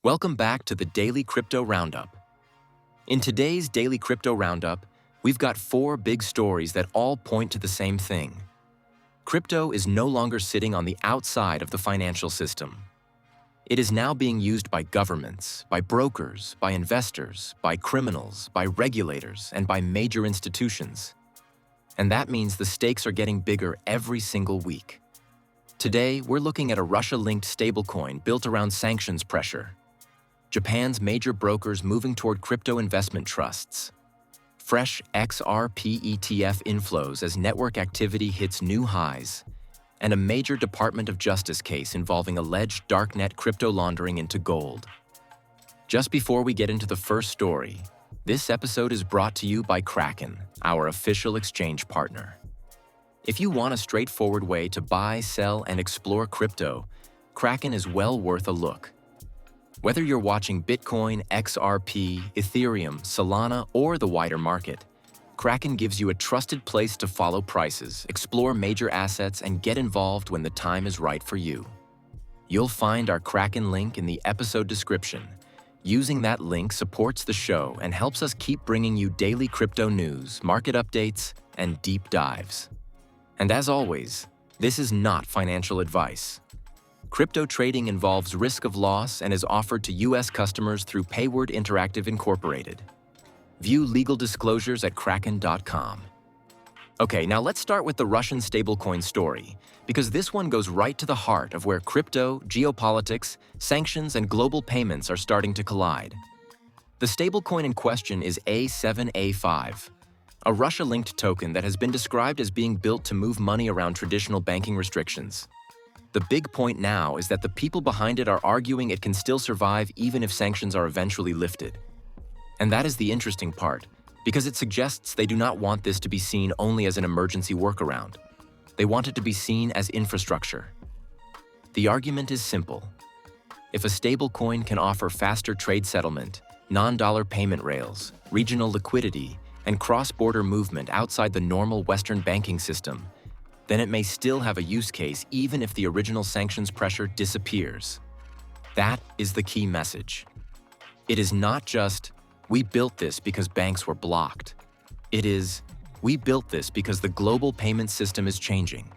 Welcome back to the Daily Crypto Roundup. In today's Daily Crypto Roundup, we've got 4 big stories that all point to the same thing. Crypto is no longer sitting on the outside of the financial system. It is now being used by governments, by brokers, by investors, by criminals, by regulators, and by major institutions. And that means the stakes are getting bigger every single week. Today, we're looking at a Russia-linked stablecoin built around sanctions pressure. Japan's major brokers moving toward crypto investment trusts. Fresh XRP ETF inflows as network activity hits new highs. And a major Department of Justice case involving alleged darknet crypto laundering into gold. Just before we get into the first story, this episode is brought to you by Kraken, our official exchange partner. If you want a straightforward way to buy, sell, and explore crypto, Kraken is well worth a look. Whether you're watching Bitcoin, XRP, Ethereum, Solana, or the wider market, Kraken gives you a trusted place to follow prices, explore major assets, and get involved when the time is right for you. You'll find our Kraken link in the episode description. Using that link supports the show and helps us keep bringing you daily crypto news, market updates, and deep dives. And as always, this is not financial advice. Crypto trading involves risk of loss and is offered to U.S. customers through Payward Interactive Incorporated. View legal disclosures at Kraken.com. Okay, now let's start with the Russian stablecoin story, because this one goes right to the heart of where crypto, geopolitics, sanctions, and global payments are starting to collide. The stablecoin in question is A7A5, a Russia-linked token that has been described as being built to move money around traditional banking restrictions. The big point now is that the people behind it are arguing it can still survive even if sanctions are eventually lifted. And that is the interesting part, because it suggests they do not want this to be seen only as an emergency workaround. They want it to be seen as infrastructure. The argument is simple. If a stablecoin can offer faster trade settlement, non-dollar payment rails, regional liquidity, and cross-border movement outside the normal Western banking system, then it may still have a use case even if the original sanctions pressure disappears. That is the key message. It is not just, we built this because banks were blocked. It is, we built this because the global payment system is changing.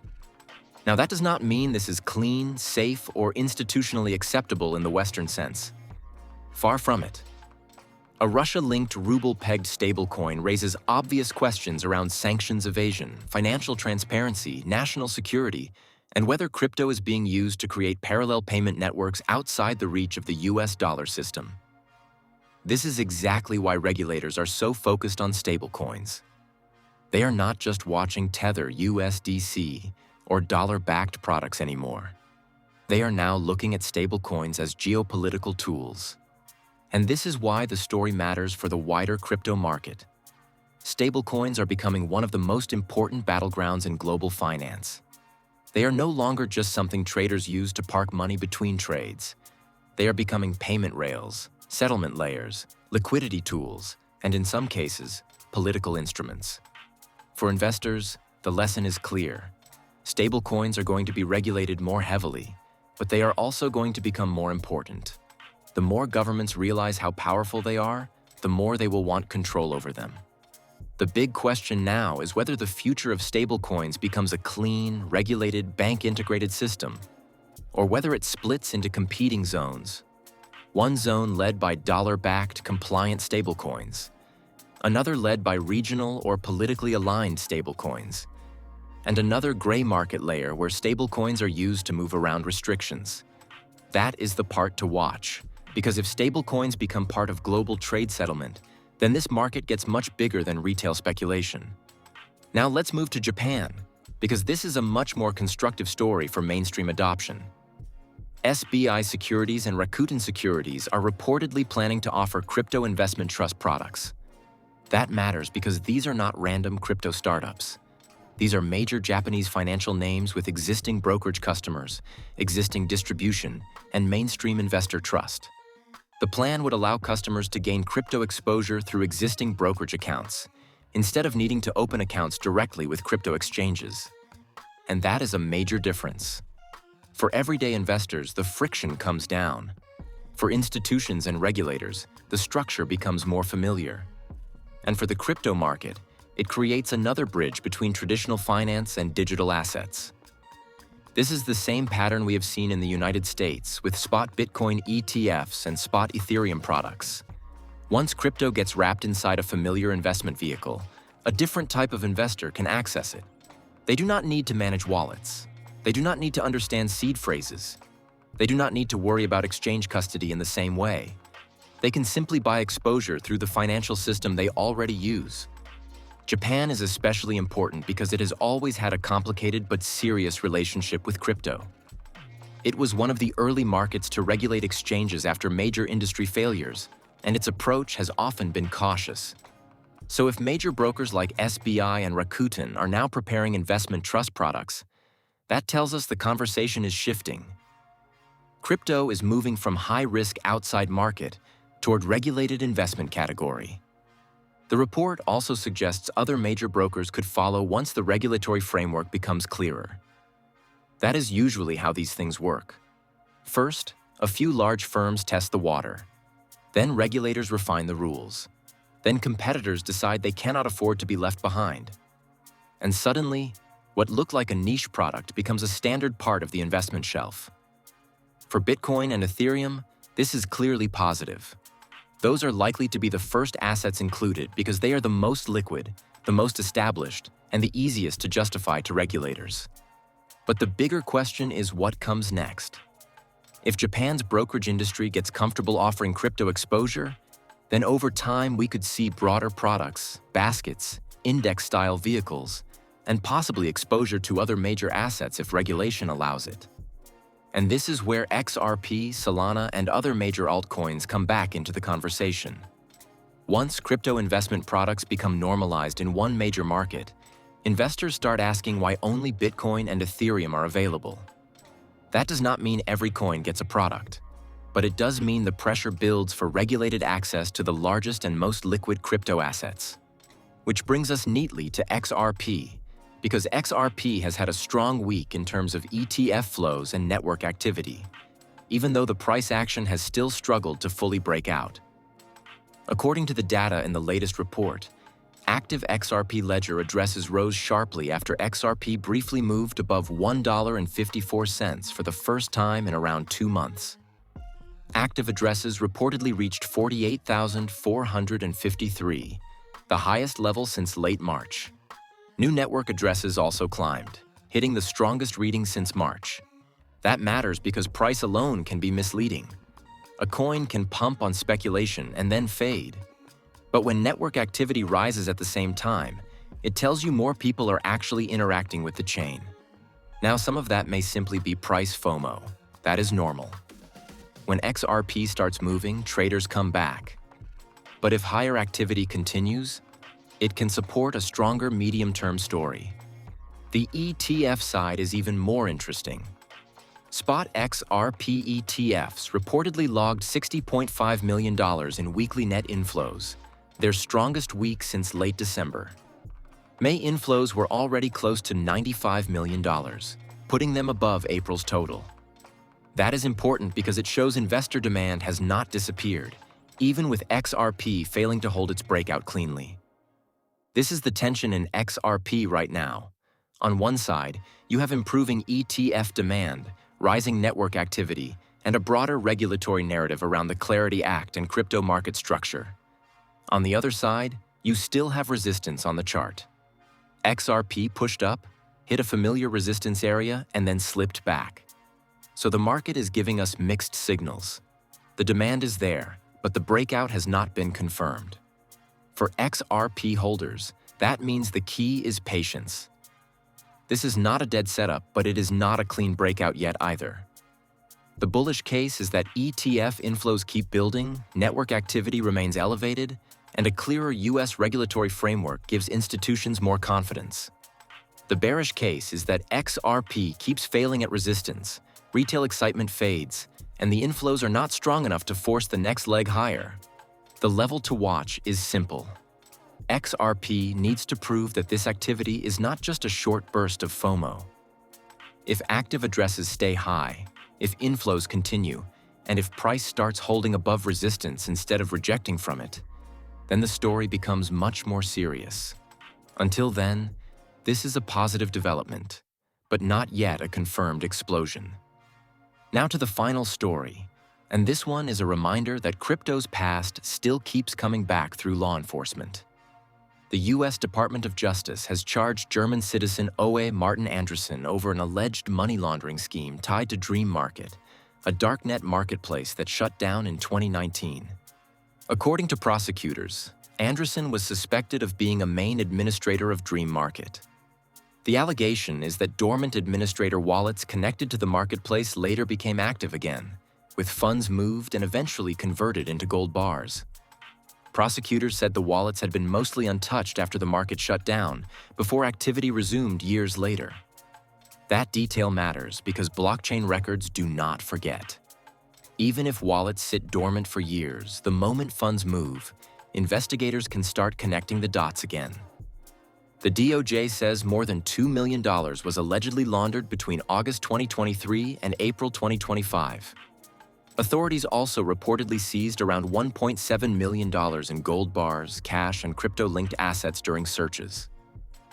Now that does not mean this is clean, safe, or institutionally acceptable in the Western sense. Far from it. A Russia-linked ruble-pegged stablecoin raises obvious questions around sanctions evasion, financial transparency, national security, and whether crypto is being used to create parallel payment networks outside the reach of the US dollar system. This is exactly why regulators are so focused on stablecoins. They are not just watching Tether USDC or dollar-backed products anymore. They are now looking at stablecoins as geopolitical tools. And this is why the story matters for the wider crypto market. Stablecoins are becoming one of the most important battlegrounds in global finance. They are no longer just something traders use to park money between trades. They are becoming payment rails, settlement layers, liquidity tools, and in some cases, political instruments. For investors, the lesson is clear. Stablecoins are going to be regulated more heavily, but they are also going to become more important. The more governments realize how powerful they are, the more they will want control over them. The big question now is whether the future of stablecoins becomes a clean, regulated, bank-integrated system, or whether it splits into competing zones. One zone led by dollar-backed, compliant stablecoins, another led by regional or politically aligned stablecoins, and another gray market layer where stablecoins are used to move around restrictions. That is the part to watch. Because if stablecoins become part of global trade settlement, then this market gets much bigger than retail speculation. Now let's move to Japan, because this is a much more constructive story for mainstream adoption. SBI Securities and Rakuten Securities are reportedly planning to offer crypto investment trust products. That matters because these are not random crypto startups. These are major Japanese financial names with existing brokerage customers, existing distribution, and mainstream investor trust. The plan would allow customers to gain crypto exposure through existing brokerage accounts, instead of needing to open accounts directly with crypto exchanges. And that is a major difference. For everyday investors, the friction comes down. For institutions and regulators, the structure becomes more familiar. And for the crypto market, it creates another bridge between traditional finance and digital assets. This is the same pattern we have seen in the United States with spot Bitcoin ETFs and spot Ethereum products. Once crypto gets wrapped inside a familiar investment vehicle, a different type of investor can access it. They do not need to manage wallets. They do not need to understand seed phrases. They do not need to worry about exchange custody in the same way. They can simply buy exposure through the financial system they already use. Japan is especially important because it has always had a complicated but serious relationship with crypto. It was one of the early markets to regulate exchanges after major industry failures, and its approach has often been cautious. So if major brokers like SBI and Rakuten are now preparing investment trust products, that tells us the conversation is shifting. Crypto is moving from high-risk outside market toward regulated investment category. The report also suggests other major brokers could follow once the regulatory framework becomes clearer. That is usually how these things work. First, a few large firms test the water. Then regulators refine the rules. Then competitors decide they cannot afford to be left behind. And suddenly, what looked like a niche product becomes a standard part of the investment shelf. For Bitcoin and Ethereum, this is clearly positive. Those are likely to be the first assets included because they are the most liquid, the most established, and the easiest to justify to regulators. But the bigger question is what comes next. If Japan's brokerage industry gets comfortable offering crypto exposure, then over time we could see broader products, baskets, index-style vehicles, and possibly exposure to other major assets if regulation allows it. And this is where XRP, Solana, and other major altcoins come back into the conversation. Once crypto investment products become normalized in one major market, investors start asking why only Bitcoin and Ethereum are available. That does not mean every coin gets a product, but it does mean the pressure builds for regulated access to the largest and most liquid crypto assets. Which brings us neatly to XRP, because XRP has had a strong week in terms of ETF flows and network activity, even though the price action has still struggled to fully break out. According to the data in the latest report, active XRP Ledger addresses rose sharply after XRP briefly moved above $1.54 for the first time in around 2 months. Active addresses reportedly reached 48,453, the highest level since late March. New network addresses also climbed, hitting the strongest reading since March. That matters because price alone can be misleading. A coin can pump on speculation and then fade. But when network activity rises at the same time, it tells you more people are actually interacting with the chain. Now, some of that may simply be price FOMO. That is normal. When XRP starts moving, traders come back. But if higher activity continues, it can support a stronger medium-term story. The ETF side is even more interesting. Spot XRP ETFs reportedly logged $60.5 million in weekly net inflows, their strongest week since late December. May inflows were already close to $95 million, putting them above April's total. That is important because it shows investor demand has not disappeared, even with XRP failing to hold its breakout cleanly. This is the tension in XRP right now. On one side, you have improving ETF demand, rising network activity, and a broader regulatory narrative around the Clarity Act and crypto market structure. On the other side, you still have resistance on the chart. XRP pushed up, hit a familiar resistance area, and then slipped back. So the market is giving us mixed signals. The demand is there, but the breakout has not been confirmed. For XRP holders, that means the key is patience. This is not a dead setup, but it is not a clean breakout yet either. The bullish case is that ETF inflows keep building, network activity remains elevated, and a clearer US regulatory framework gives institutions more confidence. The bearish case is that XRP keeps failing at resistance, retail excitement fades, and the inflows are not strong enough to force the next leg higher. The level to watch is simple. XRP needs to prove that this activity is not just a short burst of FOMO. If active addresses stay high, if inflows continue, And if price starts holding above resistance instead of rejecting from it, then the story becomes much more serious. Until then, this is a positive development, but not yet a confirmed explosion. Now to the final story, and this one is a reminder that crypto's past still keeps coming back through law enforcement. The U.S. Department of Justice has charged German citizen Owe Martin Andressen over an alleged money laundering scheme tied to Dream Market, a darknet marketplace that shut down in 2019. According to prosecutors, Andressen was suspected of being a main administrator of Dream Market. The allegation is that dormant administrator wallets connected to the marketplace later became active again, with funds moved and eventually converted into gold bars. Prosecutors said the wallets had been mostly untouched after the market shut down, before activity resumed years later. That detail matters because blockchain records do not forget. Even if wallets sit dormant for years, the moment funds move, investigators can start connecting the dots again. The DOJ says more than $2 million was allegedly laundered between August 2023 and April 2025. Authorities also reportedly seized around $1.7 million in gold bars, cash, and crypto-linked assets during searches.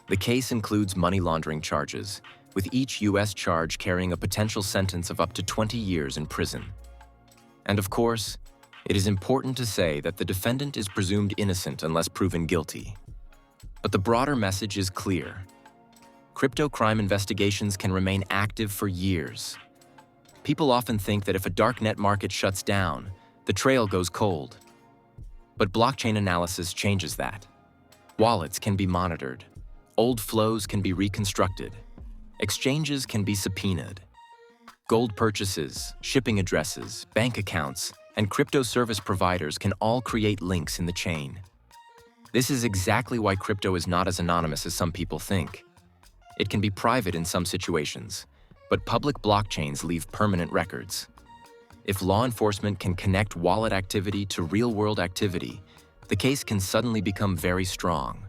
The case includes money laundering charges, with each U.S. charge carrying a potential sentence of up to 20 years in prison. And of course, it is important to say that the defendant is presumed innocent unless proven guilty. But the broader message is clear. Crypto crime investigations can remain active for years. People often think that if a darknet market shuts down, the trail goes cold. But blockchain analysis changes that. Wallets can be monitored. Old flows can be reconstructed. Exchanges can be subpoenaed. Gold purchases, shipping addresses, bank accounts, and crypto service providers can all create links in the chain. This is exactly why crypto is not as anonymous as some people think. It can be private in some situations, but public blockchains leave permanent records. If law enforcement can connect wallet activity to real-world activity, the case can suddenly become very strong.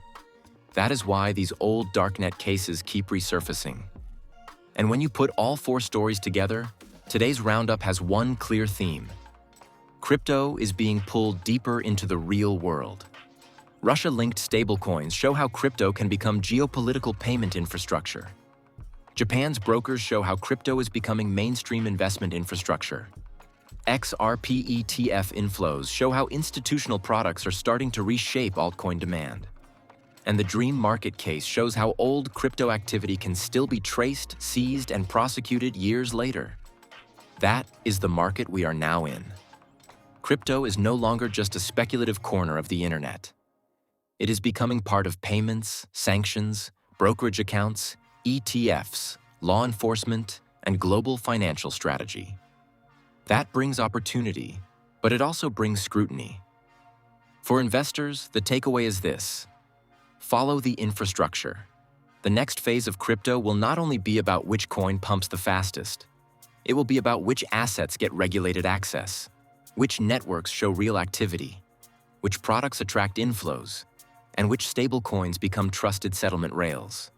That is why these old darknet cases keep resurfacing. And when you put all four stories together, today's roundup has one clear theme. Crypto is being pulled deeper into the real world. Russia-linked stablecoins show how crypto can become geopolitical payment infrastructure. Japan's brokers show how crypto is becoming mainstream investment infrastructure. XRP ETF Inflows show how institutional products are starting to reshape altcoin demand. And the Dream Market case shows how old crypto activity can still be traced, seized, and prosecuted years later. That is the market we are now in. Crypto is no longer just a speculative corner of the internet. It is becoming part of payments, sanctions, brokerage accounts, ETFs, law enforcement, and global financial strategy. That brings opportunity, but it also brings scrutiny. For investors, the takeaway is this: follow the infrastructure. The next phase of crypto will not only be about which coin pumps the fastest, it will be about which assets get regulated access, which networks show real activity, which products attract inflows, and which stablecoins become trusted settlement rails.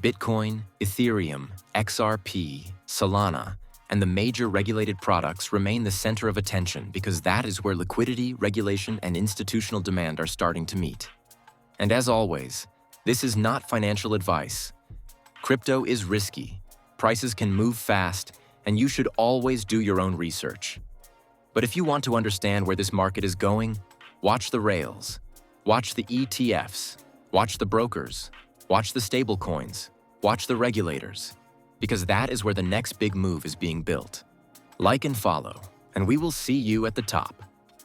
Bitcoin, Ethereum, XRP, Solana, and the major regulated products remain the center of attention because that is where liquidity, regulation, and institutional demand are starting to meet. And as always, this is not financial advice. Crypto is risky, prices can move fast, and you should always do your own research. But if you want to understand where this market is going, watch the rails. Watch the ETFs, watch the brokers, watch the stablecoins, watch the regulators, because that is where the next big move is being built. Like and follow, and we will see you at the top.